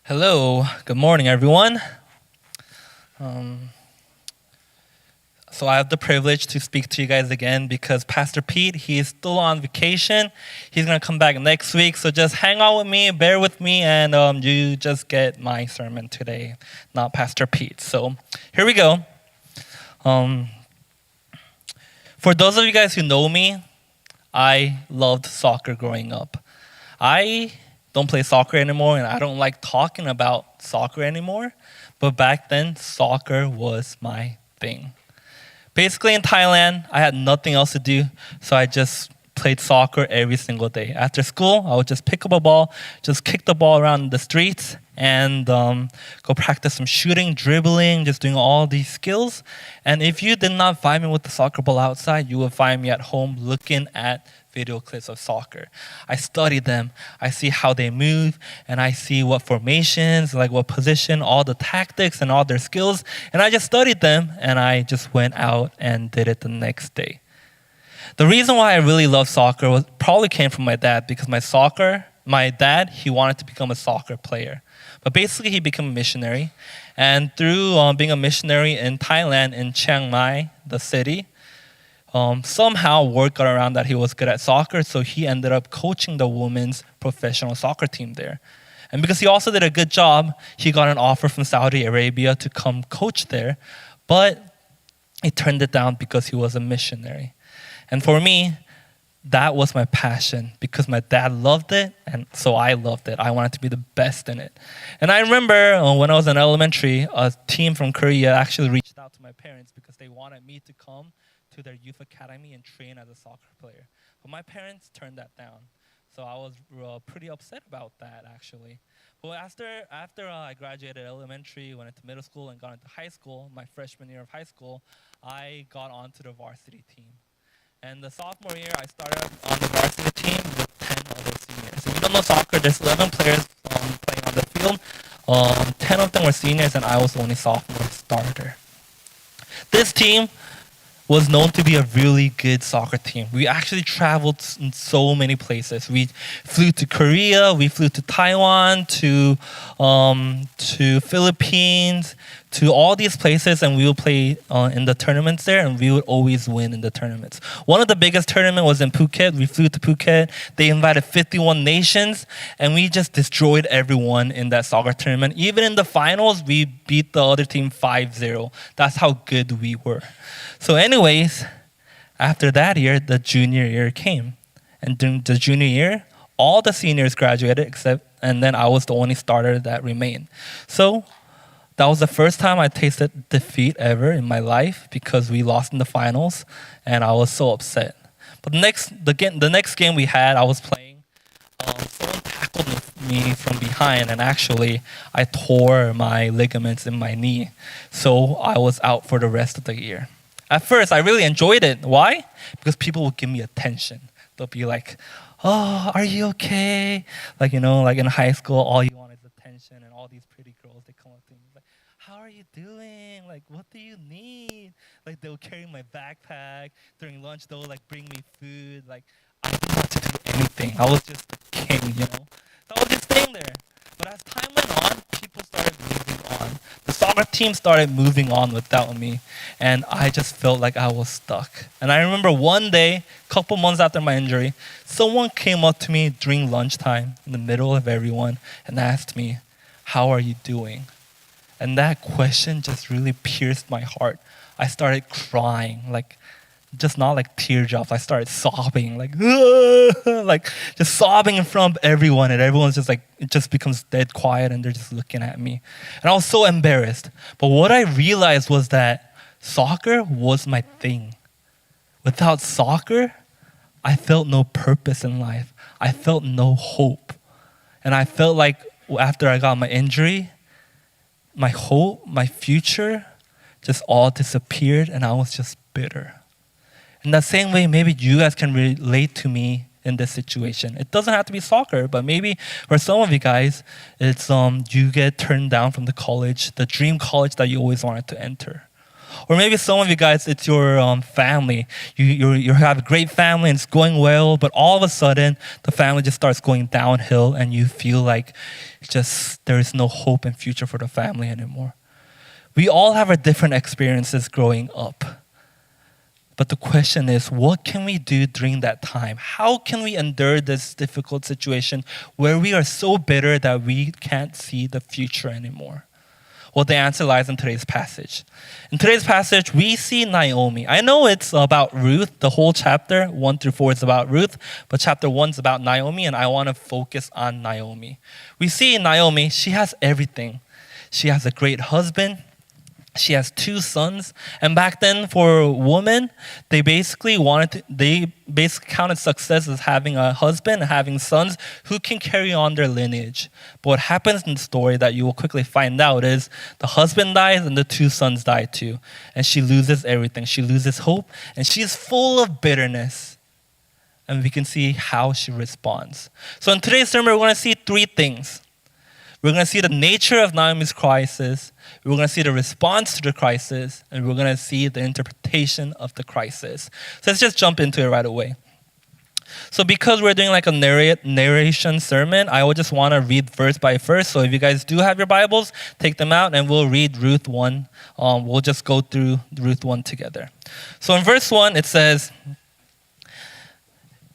Hello, good morning, everyone. Um, so I have the privilege to speak to you guys again because Pastor Pete, he's still on vacation. He's gonna come back next week, so just hang out with me, bear with me, and you just get my sermon today, not Pastor Pete. So here we go. Um, for those of you guys who know me, I loved soccer growing up. I don't play soccer anymore, and I don't like talking about soccer anymore. But back then, soccer was my thing. Basically, in Thailand, I had nothing else to do, so I just played soccer every single day. After school, I would just pick up a ball, just kick the ball around the streets, and go practice some shooting, dribbling, just doing all these skills. And if you did not find me with the soccer ball outside, you would find me at home looking at video clips of soccer. I study them. I see how they move, and I see what formations, like what position, all the tactics and all their skills. And I just studied them, and I just went out and did it the next day. The reason why I really love soccer was probably came from my dad, because my dad, he wanted to become a soccer player. But basically, he became a missionary. And through being a missionary in Thailand, in Chiang Mai, the city, somehow word got around that he was good at soccer, so he ended up coaching the women's professional soccer team there. And because he also did a good job, he got an offer from Saudi Arabia to come coach there, but he turned it down because he was a missionary. And for me, that was my passion because my dad loved it, and so I loved it. I wanted to be the best in it. And I remember when I was in elementary, a team from Korea actually reached out to my parents because they wanted me to come to their youth academy and train as a soccer player. But my parents turned that down. So I was pretty upset about that, actually. But after I graduated elementary, went into middle school, and got into high school, my freshman year of high school, I got onto the varsity team. And the sophomore year, I started on the varsity team with 10 other seniors. If you don't know soccer, there's 11 players playing on the field. 10 of them were seniors, and I was the only sophomore starter. This team was known to be a really good soccer team. We actually traveled in so many places. We flew to Korea, we flew to Taiwan, to Philippines, to all these places, and we would play in the tournaments there, and we would always win in the tournaments. One of the biggest tournaments was in Phuket. We flew to Phuket. They invited 51 nations, and we just destroyed everyone in that soccer tournament. Even in the finals, we beat the other team 5-0. That's how good we were. So anyways, after that year, the junior year came. And during the junior year, all the seniors graduated and then I was the only starter that remained. So that was the first time I tasted defeat ever in my life because we lost in the finals, and I was so upset. But the next game we had, I was playing. Someone tackled me from behind, and actually I tore my ligaments in my knee. So I was out for the rest of the year. At first, I really enjoyed it. Why? Because people would give me attention. They'll be like, "Oh, are you okay?" Like, like in high school, all you want is attention, and all these pretty girls, they come up to me like, "How are you doing? Like, what do you need?" Like, they'll carry my backpack. During lunch, they'll like bring me food. Like, I didn't want to do anything. I was just the king. So I was just staying there. But as time went on, people started moving on. The soccer team started moving on without me, and I just felt like I was stuck. And I remember one day, a couple months after my injury, someone came up to me during lunchtime in the middle of everyone and asked me, "How are you doing?" And that question just really pierced my heart. I started crying, just not like teardrops. I started sobbing, like just sobbing in front of everyone, and everyone's just like, it just becomes dead quiet, and they're just looking at me. And I was so embarrassed. But what I realized was that soccer was my thing. Without soccer, I felt no purpose in life. I felt no hope. And I felt like after I got my injury, my hope, my future, just all disappeared, and I was just bitter. In that same way, maybe you guys can relate to me in this situation. It doesn't have to be soccer, but maybe for some of you guys, it's you get turned down from the college, the dream college that you always wanted to enter. Or maybe some of you guys, it's your family. You have a great family and it's going well, but all of a sudden, the family just starts going downhill and you feel like just there is no hope and future for the family anymore. We all have our different experiences growing up. But the question is, what can we do during that time? How can we endure this difficult situation where we are so bitter that we can't see the future anymore? Well, the answer lies in today's passage. In today's passage, we see Naomi. I know it's about Ruth. The whole chapter, 1 through 4, is about Ruth. But chapter 1 is about Naomi, and I want to focus on Naomi. We see Naomi, she has everything. She has a great husband. She has 2 sons, and back then for women, they basically counted success as having a husband and having sons who can carry on their lineage. But what happens in the story that you will quickly find out is the husband dies and the 2 sons die too, and she loses everything. She loses hope, and she's full of bitterness. And we can see how she responds. So in today's sermon, we're going to see 3 things. We're going to see the nature of Naomi's crisis. We're going to see the response to the crisis. And we're going to see the interpretation of the crisis. So let's just jump into it right away. So because we're doing like a narration sermon, I would just want to read verse by verse. So if you guys do have your Bibles, take them out and we'll read Ruth 1. We'll just go through Ruth 1 together. So in verse 1, it says,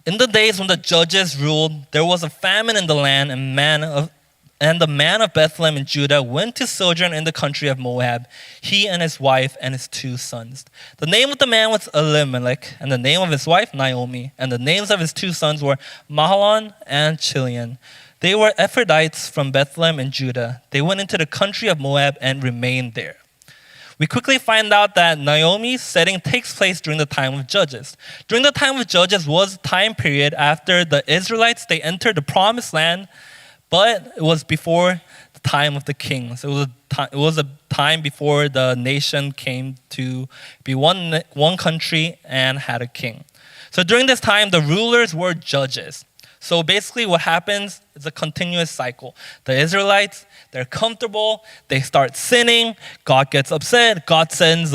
"In the days when the judges ruled, there was a famine in the land, and the man of Bethlehem in Judah went to sojourn in the country of Moab, he and his wife and his 2 sons. The name of the man was Elimelech, and the name of his wife Naomi, and the names of his 2 sons were Mahlon and Chilion. They were Ephraites from Bethlehem in Judah. They went into the country of Moab and remained there." We quickly find out that Naomi's setting takes place during the time of Judges. During the time of Judges was a time period after the Israelites, they entered the promised land, but it was before the time of the kings. It was a time before the nation came to be one country and had a king. So during this time, the rulers were judges. So basically what happens is a continuous cycle. The Israelites, they're comfortable, they start sinning, God gets upset, God sends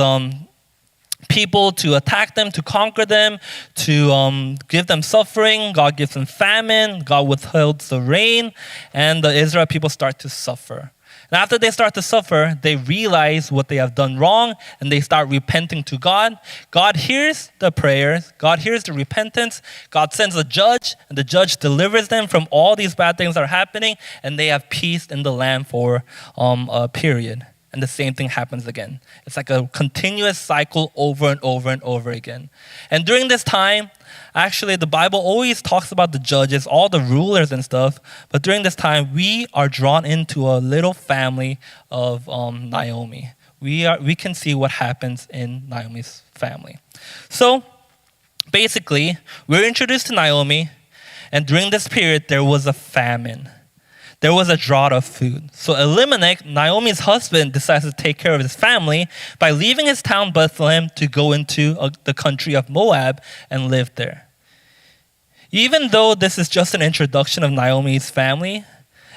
people to attack them, to conquer them, to give them suffering. God gives them famine. God withholds the rain, and the Israel people start to suffer. And after they start to suffer, they realize what they have done wrong, and they start repenting to God. God hears the prayers. God hears the repentance. God sends a judge, and the judge delivers them from all these bad things that are happening, and they have peace in the land for a period. And the same thing happens again. It's like a continuous cycle over and over and over again. And during this time, actually, the Bible always talks about the judges, all the rulers and stuff. But during this time, we are drawn into a little family of Naomi. We can see what happens in Naomi's family. So basically, we're introduced to Naomi. And during this period, there was a famine. There was a drought of food. So Elimelech, Naomi's husband, decides to take care of his family by leaving his town Bethlehem to go into the country of Moab and live there. Even though this is just an introduction of Naomi's family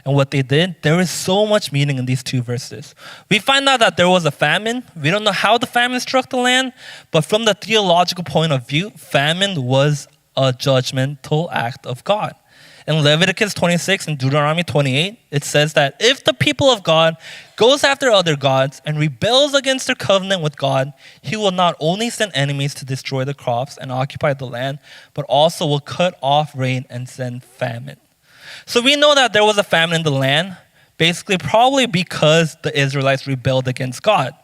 and what they did, there is so much meaning in these 2 verses. We find out that there was a famine. We don't know how the famine struck the land, but from the theological point of view, famine was a judgmental act of God. In Leviticus 26 and Deuteronomy 28, it says that if the people of God goes after other gods and rebels against their covenant with God, he will not only send enemies to destroy the crops and occupy the land, but also will cut off rain and send famine. So we know that there was a famine in the land, basically probably because the Israelites rebelled against God.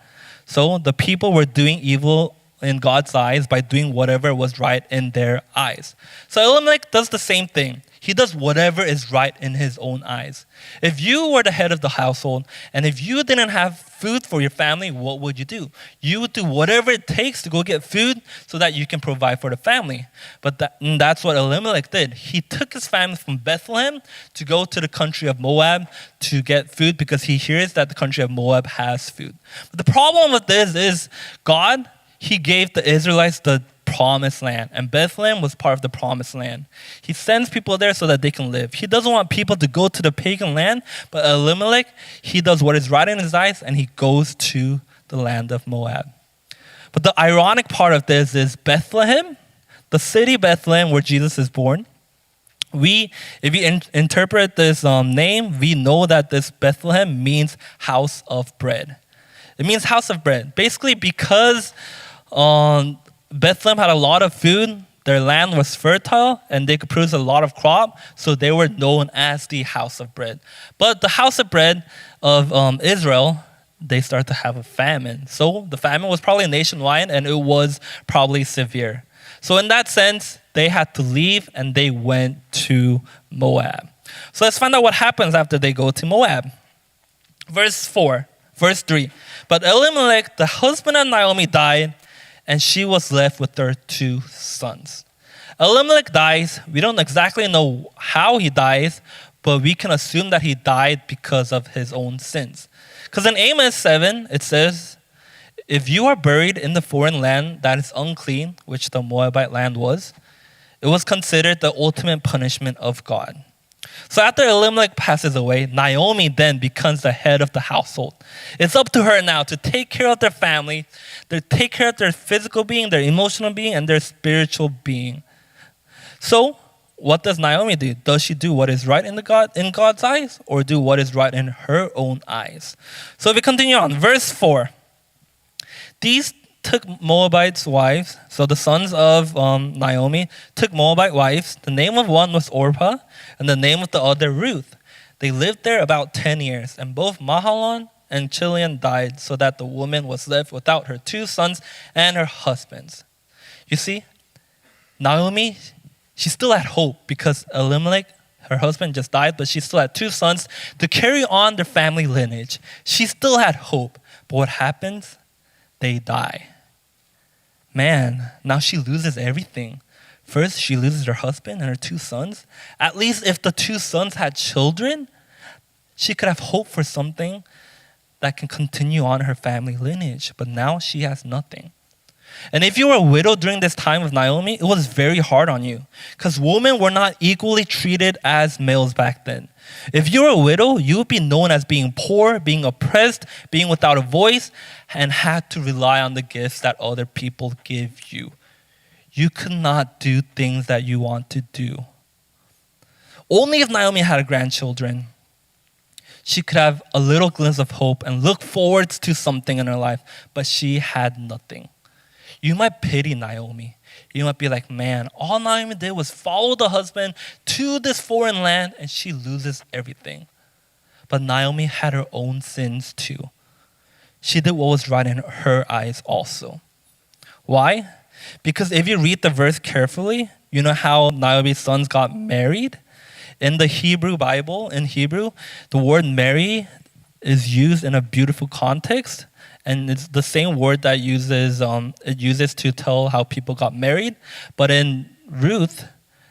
So the people were doing evil in God's eyes by doing whatever was right in their eyes. So Elimelech does the same thing. He does whatever is right in his own eyes. If you were the head of the household, and if you didn't have food for your family, what would you do? You would do whatever it takes to go get food so that you can provide for the family. But that's what Elimelech did. He took his family from Bethlehem to go to the country of Moab to get food because he hears that the country of Moab has food. But the problem with this is God, he gave the Israelites the promised land, and Bethlehem was part of the promised land. He sends people there so that they can live. He doesn't want people to go to the pagan land, but Elimelech, he does what is right in his eyes, and he goes to the land of Moab. But the ironic part of this is Bethlehem, the city Bethlehem where Jesus is born. If you interpret this name, we know that this Bethlehem means house of bread. It means house of bread. Basically, because Bethlehem had a lot of food, their land was fertile, and they could produce a lot of crop, so they were known as the house of bread. But the house of bread of Israel, they started to have a famine. So the famine was probably nationwide, and it was probably severe. So in that sense, they had to leave, and they went to Moab. So let's find out what happens after they go to Moab. Verse 3. But Elimelech, the husband of Naomi, died, and she was left with her 2 sons. Elimelech dies. We don't exactly know how he dies, but we can assume that he died because of his own sins. Because in Amos 7, it says, if you are buried in the foreign land that is unclean, which the Moabite land was, it was considered the ultimate punishment of God. So after Elimelech passes away, Naomi then becomes the head of the household. It's up to her now to take care of their family, to take care of their physical being, their emotional being, and their spiritual being. So what does Naomi do? Does she do what is right in God's eyes, or do what is right in her own eyes? So if we continue on, verse 4. These took Moabites' wives. So the sons of Naomi took Moabite wives. The name of one was Orpah, and the name of the other Ruth. They lived there about 10 years, and both Mahlon and Chilion died, so that the woman was left without her 2 sons and her husbands. You see, Naomi, she still had hope because Elimelech, her husband, just died, but she still had 2 sons to carry on their family lineage. She still had hope. But what happens? They die. Man, now she loses everything. First, she loses her husband and her 2 sons. At least if the 2 sons had children, she could have hope for something that can continue on her family lineage. But now she has nothing. And if you were a widow during this time of Naomi, it was very hard on you because women were not equally treated as males back then. If you were a widow, you would be known as being poor, being oppressed, being without a voice, and had to rely on the gifts that other people give you. You could not do things that you want to do. Only if Naomi had grandchildren, she could have a little glimpse of hope and look forward to something in her life, but she had nothing. You might pity Naomi. You might be like, man, all Naomi did was follow the husband to this foreign land and she loses everything. But Naomi had her own sins too. She did what was right in her eyes also. Why? Because if you read the verse carefully, you know how Naomi's sons got married? In the Hebrew Bible, in Hebrew, the word marry is used in a beautiful context. And it's the same word that it uses to tell how people got married. But in Ruth,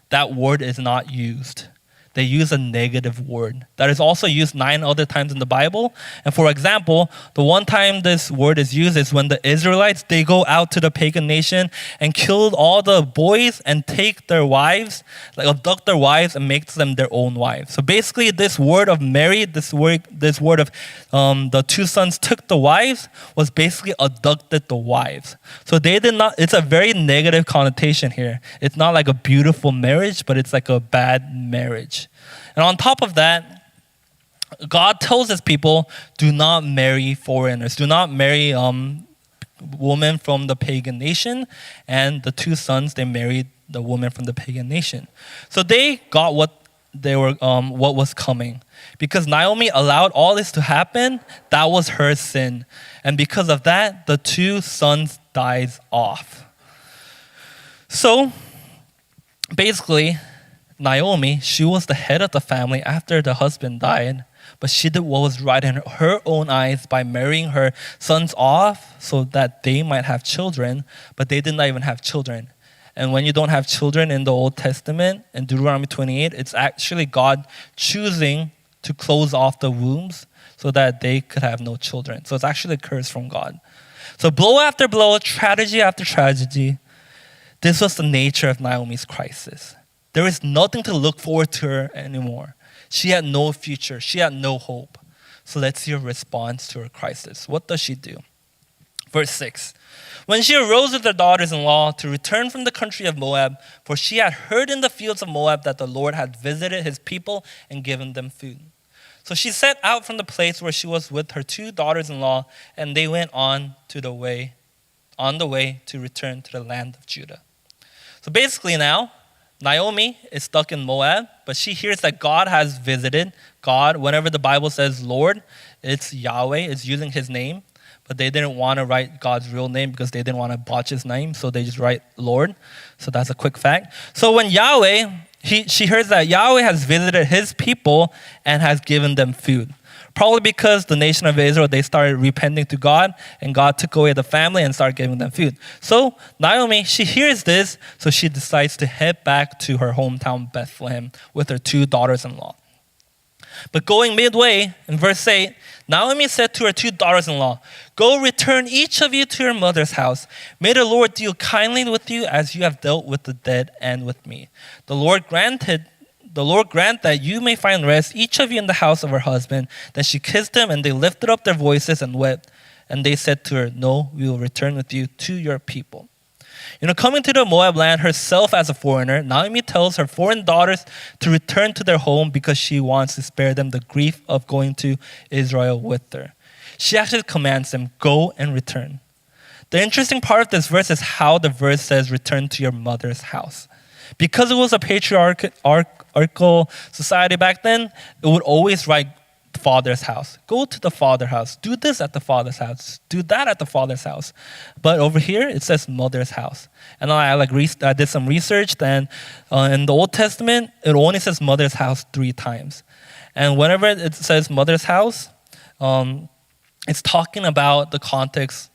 that word is not used. They use a negative word that is also used 9 other times in the Bible. And for example, the one time this word is used is when the Israelites, they go out to the pagan nation and kill all the boys and take their wives, like abduct their wives and make them their own wives. So basically this word of married, this word of the 2 sons took the wives was basically abducted the wives. So they did not, it's a very negative connotation here. It's not like a beautiful marriage, but it's like a bad marriage. And on top of that, God tells his people, do not marry foreigners. Do not marry women from the pagan nation. And the 2 sons, they married the woman from the pagan nation. So they got what was coming. Because Naomi allowed all this to happen, that was her sin. And because of that, the 2 sons dies off. So basically, Naomi, she was the head of the family after the husband died, but she did what was right in her own eyes by marrying her sons off so that they might have children, but they did not even have children. And when you don't have children in the Old Testament, in Deuteronomy 28, it's actually God choosing to close off the wombs so that they could have no children. So it's actually a curse from God. So blow after blow, tragedy after tragedy, this was the nature of Naomi's crisis. There is nothing to look forward to her anymore. She had no future. She had no hope. So let's see her response to her crisis. What does she do? Verse 6. When she arose with her daughters-in-law to return from the country of Moab, for she had heard in the fields of Moab that the Lord had visited his people and given them food. So she set out from the place where she was with her 2 daughters-in-law, and they went on the way to return to the land of Judah. So basically now, Naomi is stuck in Moab, but she hears that God has visited. God, whenever the Bible says Lord, it's Yahweh, it's using his name. But they didn't want to write God's real name because they didn't want to botch his name, so they just write Lord. So that's a quick fact. So when she hears that Yahweh has visited his people and has given them food. Probably because the nation of Israel, they started repenting to God, and God took away the family and started giving them food. So Naomi, she hears this, so she decides to head back to her hometown Bethlehem with her 2 daughters-in-law. But going midway, in verse 8, Naomi said to her 2 daughters-in-law, "Go return each of you to your mother's house. May the Lord deal kindly with you as you have dealt with the dead and with me. The Lord grant that you may find rest, each of you in the house of her husband." Then she kissed him, and they lifted up their voices and wept. And they said to her, "No, we will return with you to your people." Coming to the Moab land herself as a foreigner, Naomi tells her foreign daughters to return to their home because she wants to spare them the grief of going to Israel with her. She actually commands them, "Go and return." The interesting part of this verse is how the verse says, "Return to your mother's house." Because it was a patriarchal society back then, it would always write father's house. Go to the father's house. Do this at the father's house. Do that at the father's house. But over here, it says mother's house. And I did some research. And in the Old Testament, it only says mother's house 3 times. And whenever it says mother's house, it's talking about the context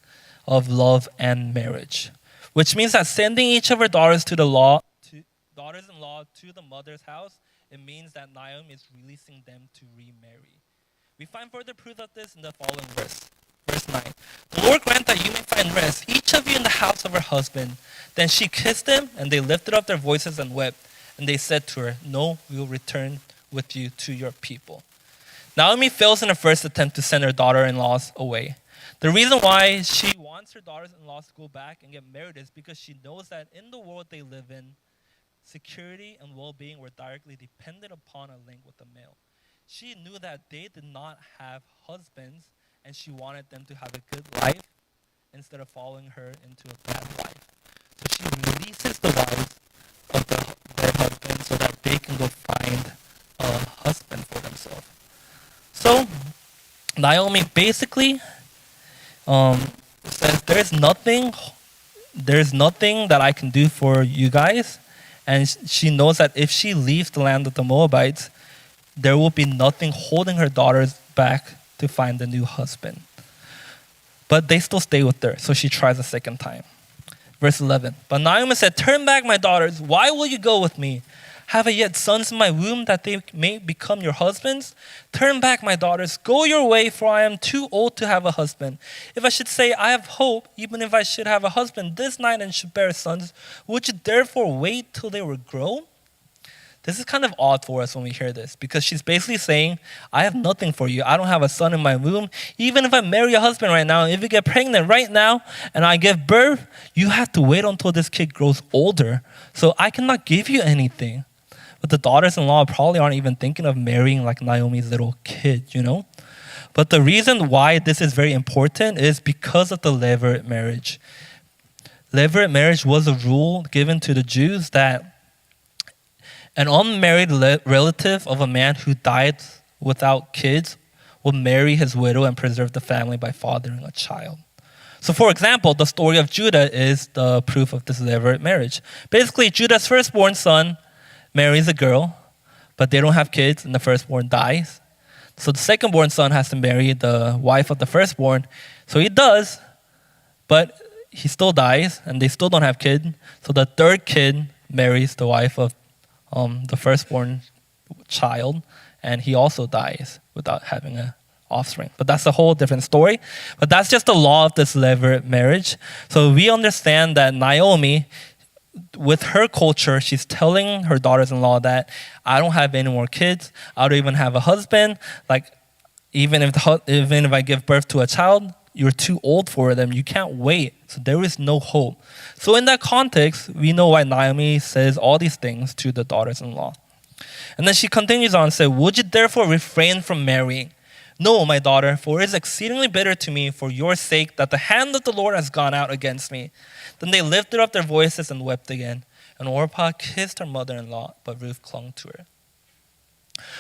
of love and marriage, which means that sending each of her daughters-in-law to the mother's house, it means that Naomi is releasing them to remarry. We find further proof of this in the following verse. Verse 9. "The Lord grant that you may find rest, each of you in the house of her husband." Then she kissed him, and they lifted up their voices and wept. And they said to her, "No, we will return with you to your people." Naomi fails in her first attempt to send her daughter-in-laws away. The reason why she wants her daughters-in-laws to go back and get married is because she knows that in the world they live in, security and well-being were directly dependent upon a link with a male. She knew that they did not have husbands, and she wanted them to have a good life instead of following her into a bad life. So she releases the wives of their husbands so that they can go find a husband for themselves. So Naomi basically says, there's nothing that I can do for you guys. And she knows that if she leaves the land of the Moabites, there will be nothing holding her daughters back to find a new husband. But they still stay with her, so she tries a second time. Verse 11, "But Naomi said, 'Turn back, my daughters. Why will you go with me? Have I yet sons in my womb that they may become your husbands? Turn back, my daughters. Go your way, for I am too old to have a husband. If I should say, I have hope, even if I should have a husband this night and should bear sons, would you therefore wait till they were grown?'" This is kind of odd for us when we hear this, because she's basically saying, I have nothing for you. I don't have a son in my womb. Even if I marry a husband right now, if you get pregnant right now and I give birth, you have to wait until this kid grows older. So I cannot give you anything. But the daughters-in-law probably aren't even thinking of marrying like Naomi's little kid, But the reason why this is very important is because of the levirate marriage. Levirate marriage was a rule given to the Jews that an unmarried relative of a man who died without kids will marry his widow and preserve the family by fathering a child. So for example, the story of Judah is the proof of this levirate marriage. Basically, Judah's firstborn son marries a girl, but they don't have kids, and the firstborn dies. So the secondborn son has to marry the wife of the firstborn. So he does, but he still dies, and they still don't have kids. So the third kid marries the wife of the firstborn child, and he also dies without having an offspring. But that's a whole different story. But that's just the law of this levirate marriage. So we understand that Naomi, with her culture, she's telling her daughters-in-law that I don't have any more kids. I don't even have a husband. Like, even if I give birth to a child, You're too old for them. You can't wait. So there is no hope. So in that context, we know why Naomi says all these things to the daughters-in-law. And then she continues on and says, would you therefore refrain from marrying? No, my daughter, for it is exceedingly bitter to me for your sake that the hand of the Lord has gone out against me. Then they lifted up their voices and wept again. And Orpah kissed her mother-in-law, but Ruth clung to her.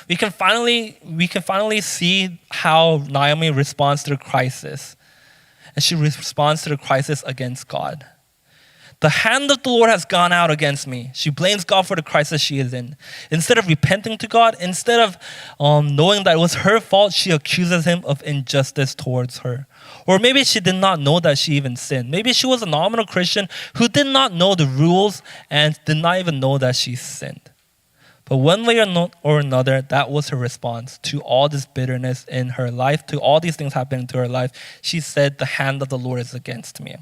We can finally see how Naomi responds to the crisis. And she responds to the crisis against God. The hand of the Lord has gone out against me. She blames God for the crisis she is in. Instead of repenting to God, instead of knowing that it was her fault, she accuses him of injustice towards her. Or maybe she did not know that she even sinned. Maybe she was a nominal Christian who did not know the rules and did not even know that she sinned. But one way or another, that was her response to all this bitterness in her life, to all these things happening to her life. She said, the hand of the Lord is against me.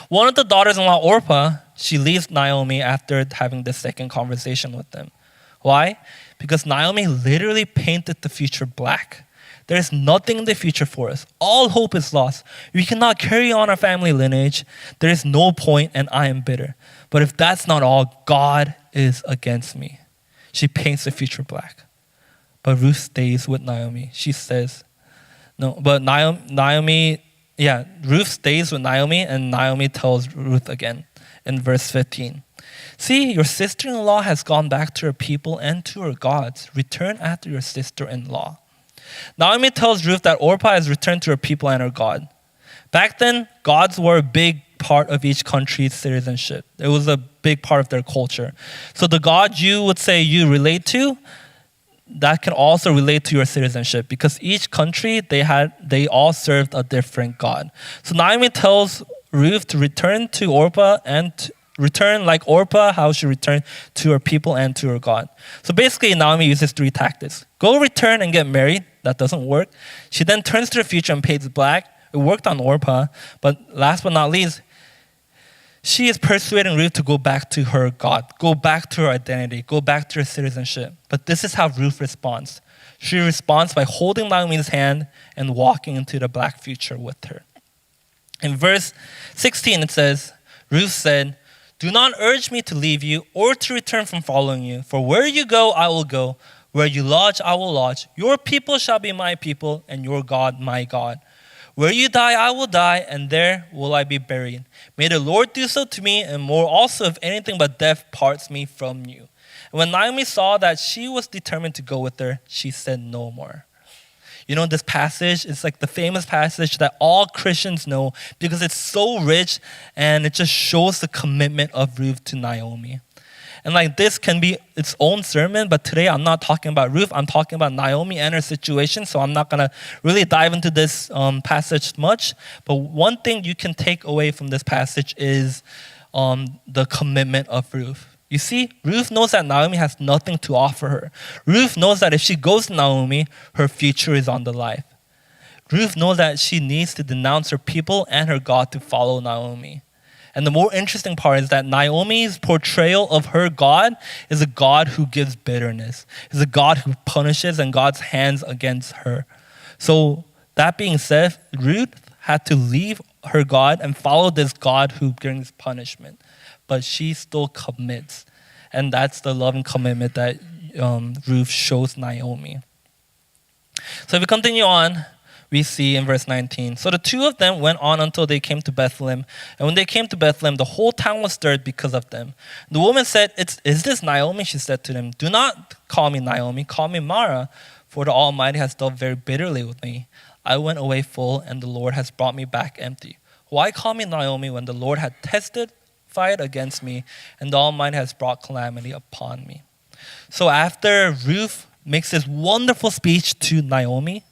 One of the daughters-in-law, Orpah, she leaves Naomi after having this second conversation with them. Why? Because Naomi literally painted the future black. There is nothing in the future for us. All hope is lost. We cannot carry on our family lineage. There is no point, and I am bitter. But if that's not all, God is against me. She paints the future black. But Ruth stays with Naomi. She says, Ruth stays with Naomi, and Naomi tells Ruth again in verse 15. See, your sister-in-law has gone back to her people and to her gods. Return after your sister-in-law. Naomi tells Ruth that Orpah has returned to her people and her God. Back then, gods were a big part of each country's citizenship. It was a big part of their culture. So the God you would say you relate to, that can also relate to your citizenship, because each country, they all served a different God. So Naomi tells Ruth to return to Orpah and return like Orpah, how she returned to her people and to her God. So basically, Naomi uses three tactics. Go return and get married. That doesn't work. She then turns to the future and paints black. It worked on Orpah. But last but not least, she is persuading Ruth to go back to her God, go back to her identity, go back to her citizenship. But this is how Ruth responds. She responds by holding Naomi's hand and walking into the black future with her. In verse 16, it says, Ruth said, do not urge me to leave you or to return from following you. For where you go, I will go. Where you lodge, I will lodge. Your people shall be my people, and your God, my God. Where you die, I will die, and there will I be buried. May the Lord do so to me, and more also, if anything but death parts me from you. And when Naomi saw that she was determined to go with her, she said no more. You know, this passage is like the famous passage that all Christians know because it's so rich and it just shows the commitment of Ruth to Naomi. And like this can be its own sermon, but today I'm not talking about Ruth, I'm talking about Naomi and her situation, so I'm not going to really dive into this passage much. But one thing you can take away from this passage is the commitment of Ruth. You see, Ruth knows that Naomi has nothing to offer her. Ruth knows that if she goes to Naomi, her future is on the line. Ruth knows that she needs to denounce her people and her God to follow Naomi. And the more interesting part is that Naomi's portrayal of her God is a God who gives bitterness, is a God who punishes and God's hands against her. So that being said, Ruth had to leave her God and follow this God who brings punishment. But she still commits. And that's the love and commitment that Ruth shows Naomi. So if we continue on, we see in verse 19. So the two of them went on until they came to Bethlehem. And when they came to Bethlehem, the whole town was stirred because of them. The woman said, is this Naomi? She said to them, do not call me Naomi, call me Mara, for the Almighty has dealt very bitterly with me. I went away full, and the Lord has brought me back empty. Why call me Naomi when the Lord had testified against me, and the Almighty has brought calamity upon me? So after Ruth makes this wonderful speech to Naomi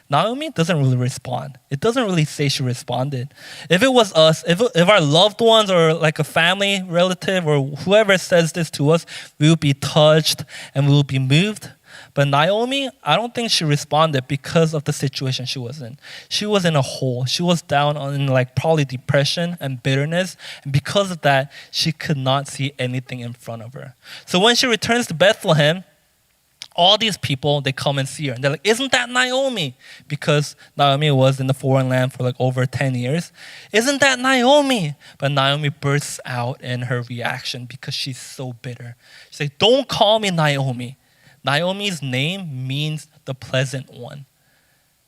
doesn't really respond. It doesn't really say she responded. If it was us, if our loved ones or like a family relative or whoever says this to us, we would be touched and we would be moved. But Naomi, I don't think she responded because of the situation she was in. She was in a hole. She was down in like probably depression and bitterness. And because of that, she could not see anything in front of her. So when she returns to Bethlehem, all these people, they come and see her. And they're like, isn't that Naomi? Because Naomi was in the foreign land for like over 10 years. Isn't that Naomi? But Naomi bursts out in her reaction because she's so bitter. She's like, don't call me Naomi. Naomi's name means the pleasant one.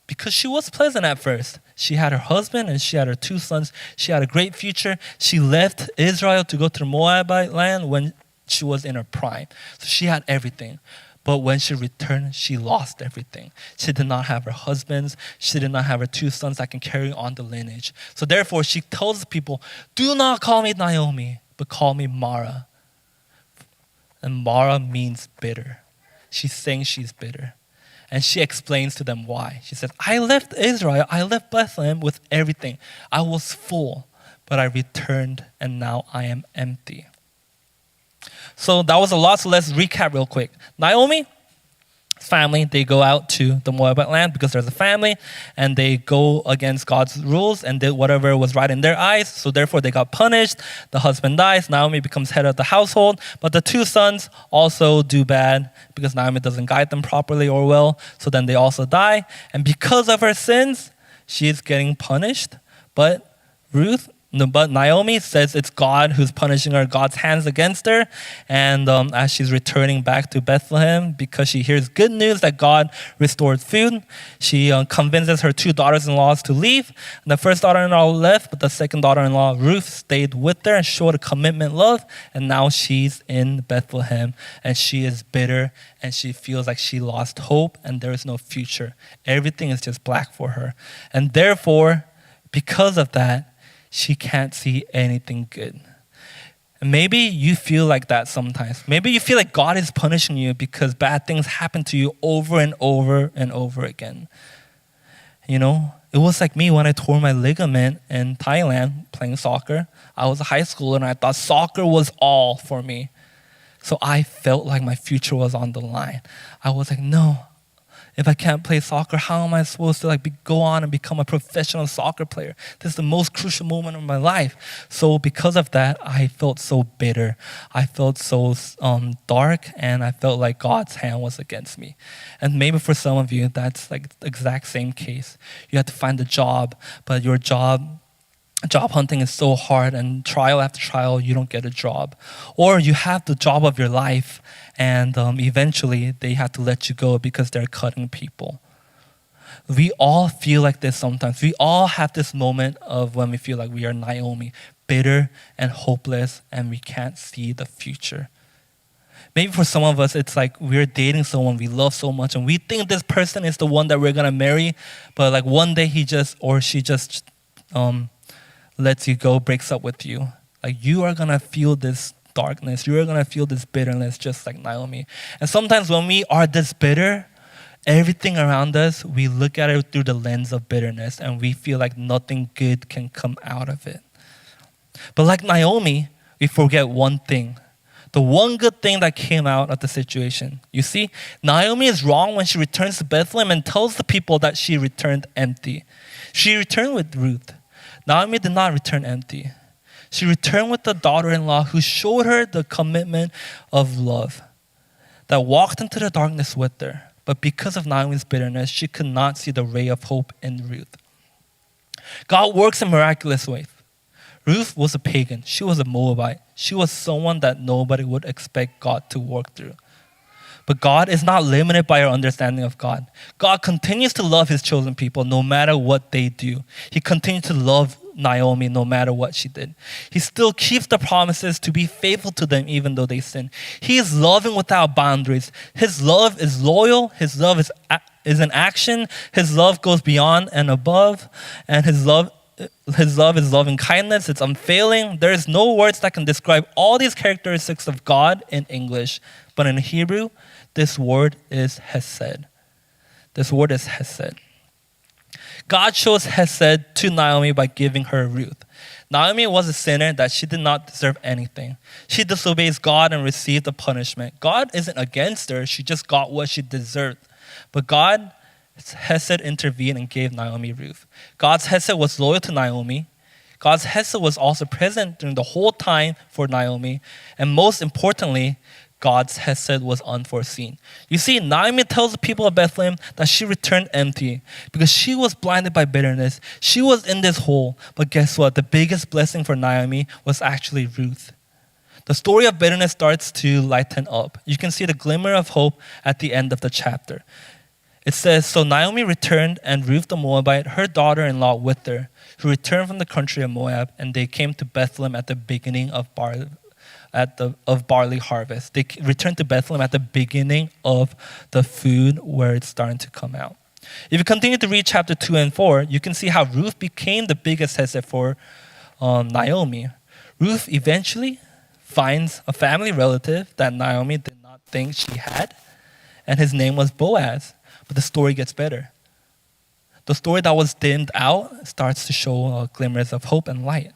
Because she was pleasant at first. She had her husband and she had her 2 sons. She had a great future. She left Israel to go to the Moabite land when she was in her prime. So she had everything. But when she returned, she lost everything. She did not have her husbands. She did not have her 2 sons that can carry on the lineage. So therefore, she tells the people, do not call me Naomi, but call me Mara. And Mara means bitter. She's saying she's bitter. And she explains to them why. She says, I left Israel, I left Bethlehem with everything. I was full, but I returned and now I am empty. So that was a lot, so let's recap real quick. Naomi's family, they go out to the Moabite land because there's a family, and they go against God's rules and did whatever was right in their eyes, so therefore they got punished. The husband dies, Naomi becomes head of the household, but the 2 sons also do bad because Naomi doesn't guide them properly or well, so then they also die. And because of her sins, she is getting punished, but Naomi says it's God who's punishing her, God's hands against her. And as she's returning back to Bethlehem, because she hears good news that God restored food, she convinces her 2 daughters-in-law to leave. And the first daughter-in-law left, but the second daughter-in-law, Ruth, stayed with her and showed a commitment love. And now she's in Bethlehem, and she is bitter, and she feels like she lost hope, and there is no future. Everything is just black for her. And therefore, because of that, she can't see anything good. And maybe you feel like that sometimes. Maybe you feel like God is punishing you because bad things happen to you over and over and over again. You know, it was like me when I tore my ligament in Thailand playing soccer. I was a high schooler and I thought soccer was all for me. So I felt like my future was on the line. I was like, no. If I can't play soccer, how am I supposed to go on and become a professional soccer player? This is the most crucial moment of my life. So because of that, I felt so bitter. I felt so dark, and I felt like God's hand was against me. And maybe for some of you, that's like the exact same case. You have to find a job, but your job hunting is so hard, and trial after trial, you don't get a job. Or you have the job of your life, and eventually they have to let you go because they're cutting people. We all feel like this sometimes. We all have this moment of when we feel like we are Naomi, bitter and hopeless, and we can't see the future. Maybe for some of us, it's like we're dating someone we love so much, and we think this person is the one that we're gonna marry, but like one day he or she lets you go, breaks up with you. Like you are gonna feel this darkness. You are gonna feel this bitterness just like Naomi. And sometimes when we are this bitter, everything around us, we look at it through the lens of bitterness, and we feel like nothing good can come out of it. But like Naomi, we forget one thing. The one good thing that came out of the situation. You see, Naomi is wrong when she returns to Bethlehem and tells the people that she returned empty. She returned with Ruth. Naomi did not return empty. She returned with the daughter-in-law who showed her the commitment of love, that walked into the darkness with her. But because of Naomi's bitterness, she could not see the ray of hope in Ruth. God works in miraculous ways. Ruth was a pagan. She was a Moabite. She was someone that nobody would expect God to work through. But God is not limited by our understanding of God. God continues to love his chosen people no matter what they do. He continues to love Naomi no matter what she did. He still keeps the promises to be faithful to them even though they sin. He is loving without boundaries. His love is loyal. His love is in action. His love goes beyond and above. And his love is loving kindness. It's unfailing. There is no words that can describe all these characteristics of God in English. But in Hebrew, this word is Hesed. This word is Hesed. God shows Hesed to Naomi by giving her Ruth. Naomi was a sinner that she did not deserve anything. She disobeys God and received a punishment. God isn't against her. She just got what she deserved. But God, Hesed intervened and gave Naomi Ruth. God's Hesed was loyal to Naomi. God's Hesed was also present during the whole time for Naomi. And most importantly, God's Hesed was unforeseen. You see, Naomi tells the people of Bethlehem that she returned empty because she was blinded by bitterness. She was in this hole. But guess what? The biggest blessing for Naomi was actually Ruth. The story of bitterness starts to lighten up. You can see the glimmer of hope at the end of the chapter. It says, so Naomi returned, and Ruth the Moabite, her daughter-in-law, with her, who returned from the country of Moab, and they came to Bethlehem at the beginning of barley harvest. They returned to Bethlehem at the beginning of the food where it's starting to come out. If you continue to read chapter 2 and 4, you can see how Ruth became the biggest Hesed for Naomi. Ruth eventually finds a family relative that Naomi did not think she had, and his name was Boaz. But the story gets better. The story that was dimmed out starts to show glimmers of hope and light.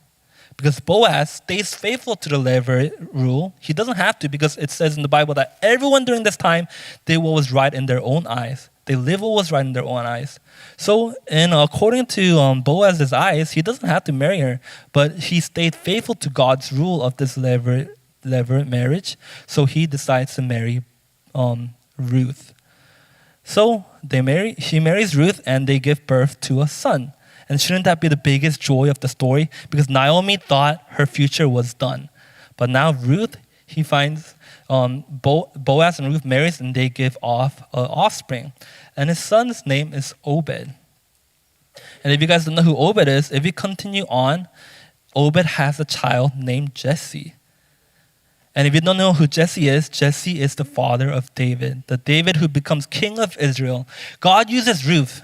Because Boaz stays faithful to the Levite rule. He doesn't have to, because it says in the Bible that everyone during this time did what was right in their own eyes. They lived what was right in their own eyes. So, according to Boaz's eyes, he doesn't have to marry her, but he stayed faithful to God's rule of this Levite marriage. So he decides to marry Ruth. So he marries Ruth, and they give birth to a son. And shouldn't that be the biggest joy of the story? Because Naomi thought her future was done. But now Ruth, he finds Boaz and Ruth marries, and they give off offspring. And his son's name is Obed. And if you guys don't know who Obed is, if you continue on, Obed has a child named Jesse. And if you don't know who Jesse is the father of David, the David who becomes king of Israel. God uses Ruth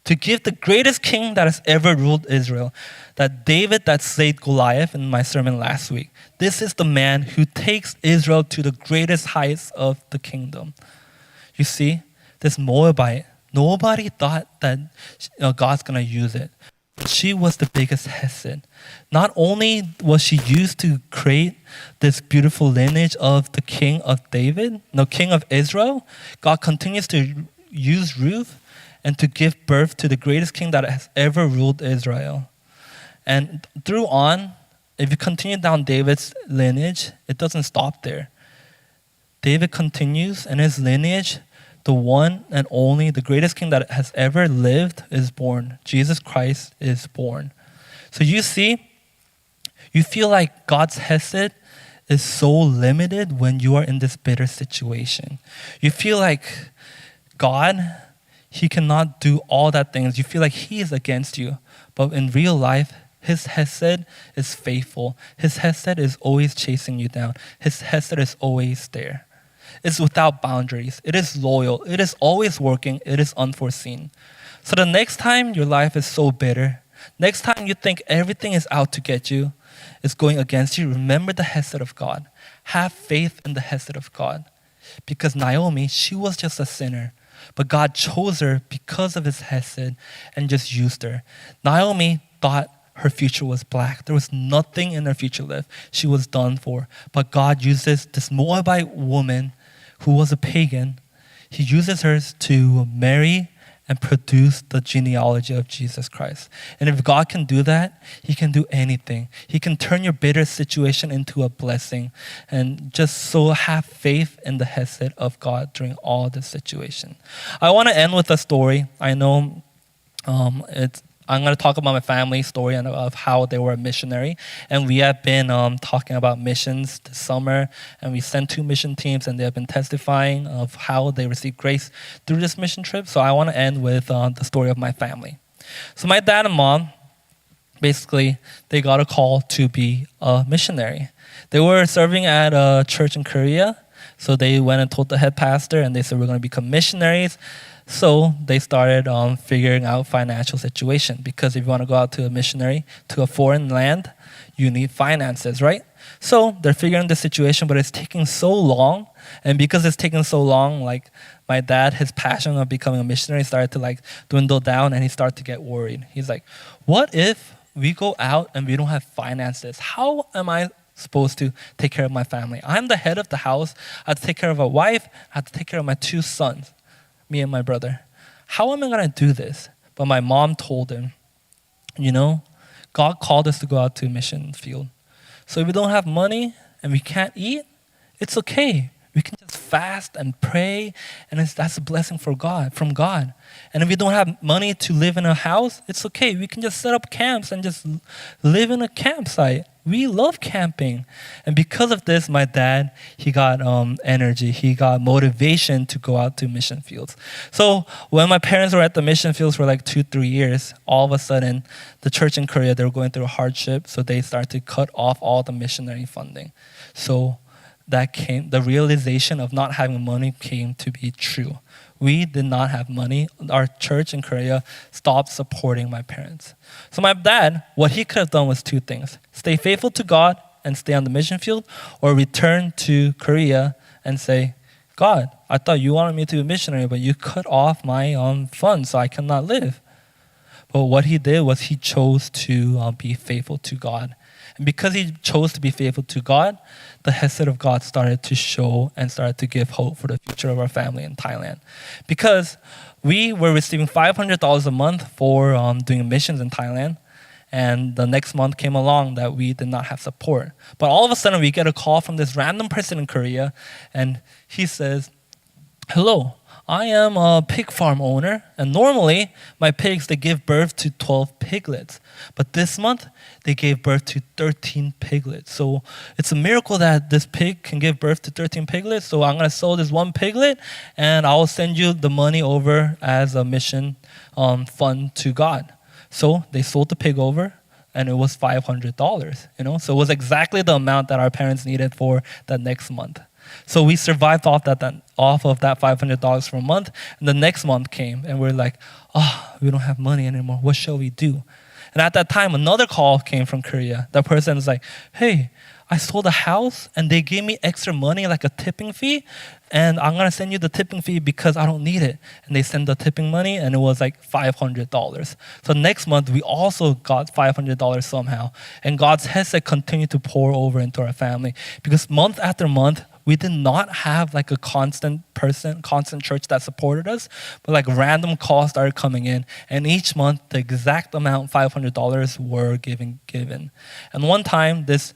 to give the greatest king that has ever ruled Israel. That David that slayed Goliath in my sermon last week. This is the man who takes Israel to the greatest heights of the kingdom. You see, this Moabite, nobody thought that God's going to use it. She was the biggest Hesed. Not only was she used to create this beautiful lineage of the king of king of Israel, God continues to use Ruth and to give birth to the greatest king that has ever ruled Israel. And through on, if you continue down David's lineage, it doesn't stop there. David continues, and his lineage, the one and only, the greatest king that has ever lived is born. Jesus Christ is born. So you see, you feel like God's Hesed is so limited when you are in this bitter situation. You feel like God, he cannot do all that things. You feel like he is against you. But in real life, his Hesed is faithful. His Hesed is always chasing you down. His Hesed is always there. It's without boundaries. It is loyal. It is always working. It is unforeseen. So the next time your life is so bitter, next time you think everything is out to get you, is going against you, remember the Hesed of God. Have faith in the Hesed of God. Because Naomi, she was just a sinner. But God chose her because of his Hesed and just used her. Naomi thought her future was black. There was nothing in her future left. She was done for. But God uses this Moabite woman who was a pagan. He uses her to marry and produce the genealogy of Jesus Christ. And if God can do that, he can do anything. He can turn your bitter situation into a blessing. And just so have faith in the Hesed of God during all this situation. I want to end with a story. I know I'm going to talk about my family story and of how they were a missionary. And we have been talking about missions this summer. And we sent 2 mission teams, and they have been testifying of how they received grace through this mission trip. So I want to end with the story of my family. So my dad and mom, basically, they got a call to be a missionary. They were serving at a church in Korea. So they went and told the head pastor, and they said, we're going to become missionaries. So they started figuring out financial situation, because if you want to go out to a missionary to a foreign land, you need finances, right? So they're figuring the situation, but it's taking so long. And because it's taking so long, like my dad, his passion of becoming a missionary started to dwindle down, and he started to get worried. He's like, what if we go out and we don't have finances? How am I supposed to take care of my family? I'm the head of the house. I have to take care of a wife. I have to take care of my 2 sons. Me and my brother. How am I going to do this? But my mom told him, God called us to go out to a mission field. So if we don't have money and we can't eat, it's okay. We fast and pray, and that's a blessing from God. And if you don't have money to live in a house, it's okay. We can just set up camps and just live in a campsite. We love camping. And because of this, my dad, he got energy. He got motivation to go out to mission fields. So when my parents were at the mission fields for like 2-3 years, all of a sudden, the church in Korea, they were going through a hardship. So they started to cut off all the missionary funding. So the realization of not having money came to be true. We did not have money. Our church in Korea stopped supporting my parents. So my dad, what he could have done was 2 things. Stay faithful to God and stay on the mission field, or return to Korea and say, God, I thought you wanted me to be a missionary, but you cut off my funds so I cannot live. But what he did was he chose to be faithful to God. And because he chose to be faithful to God, the Hesed of God started to show and started to give hope for the future of our family in Thailand. Because we were receiving $500 a month for doing missions in Thailand. And the next month came along that we did not have support. But all of a sudden, we get a call from this random person in Korea. And he says, hello, I am a pig farm owner, and normally my pigs, they give birth to 12 piglets. But this month, they gave birth to 13 piglets. So it's a miracle that this pig can give birth to 13 piglets. So I'm going to sell this 1 piglet, and I'll send you the money over as a mission fund to God. So they sold the pig over, and it was $500, So it was exactly the amount that our parents needed for that next month. So we survived off of that $500 for a month. And the next month came, and we're like, we don't have money anymore. What shall we do? And at that time, another call came from Korea. That person was like, hey, I sold a house, and they gave me extra money, like a tipping fee. And I'm going to send you the tipping fee because I don't need it. And they sent the tipping money, and it was like $500. So next month, we also got $500 somehow. And God's Hesed continued to pour over into our family. Because month after month, we did not have like a constant church that supported us, but like random calls started coming in. And each month, the exact amount, $500, were given. And one time, this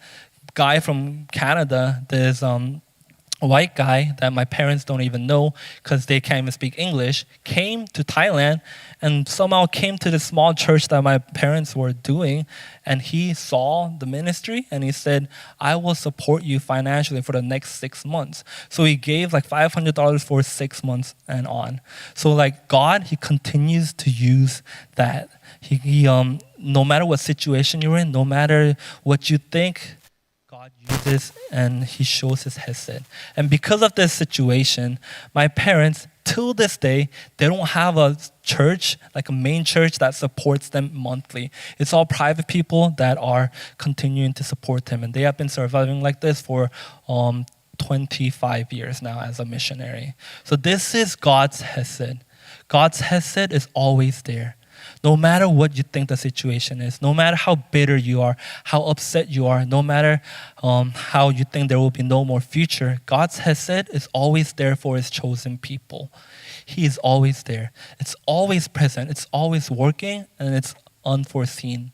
guy from Canada, this white guy that my parents don't even know because they can't even speak English, came to Thailand and somehow came to the small church that my parents were doing, and he saw the ministry and he said, I will support you financially for the next 6 months. So he gave like $500 for 6 months and on. So like God, he continues to use that. He no matter what situation you're in, no matter what you think, God uses and he shows his Hesed. And because of this situation, my parents, till this day, they don't have a church, like a main church that supports them monthly. It's all private people that are continuing to support them. And they have been surviving like this for 25 years now as a missionary. So this is God's Hesed. God's Hesed is always there. No matter what you think the situation is, no matter how bitter you are, how upset you are, no matter how you think there will be no more future, God's Hesed is always there for his chosen people. He is always there. It's always present. It's always working, and it's unforeseen.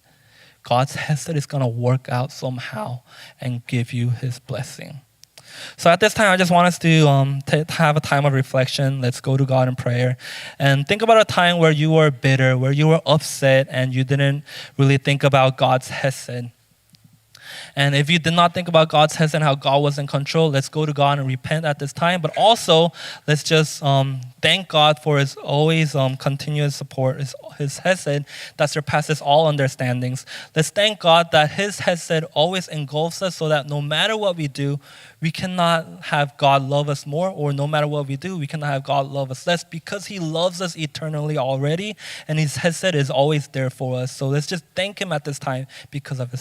God's Hesed is going to work out somehow and give you his blessing. So at this time, I just want us to have a time of reflection. Let's go to God in prayer. And think about a time where you were bitter, where you were upset, and you didn't really think about God's Hesed. And if you did not think about God's Hesed and how God was in control, let's go to God and repent at this time. But also, let's just thank God for his always continuous support, his Hesed that surpasses all understandings. Let's thank God that his Hesed always engulfs us so that no matter what we do, we cannot have God love us more, or no matter what we do, we cannot have God love us less, because he loves us eternally already, and his Hesed is always there for us. So let's just thank him at this time because of his Hesed.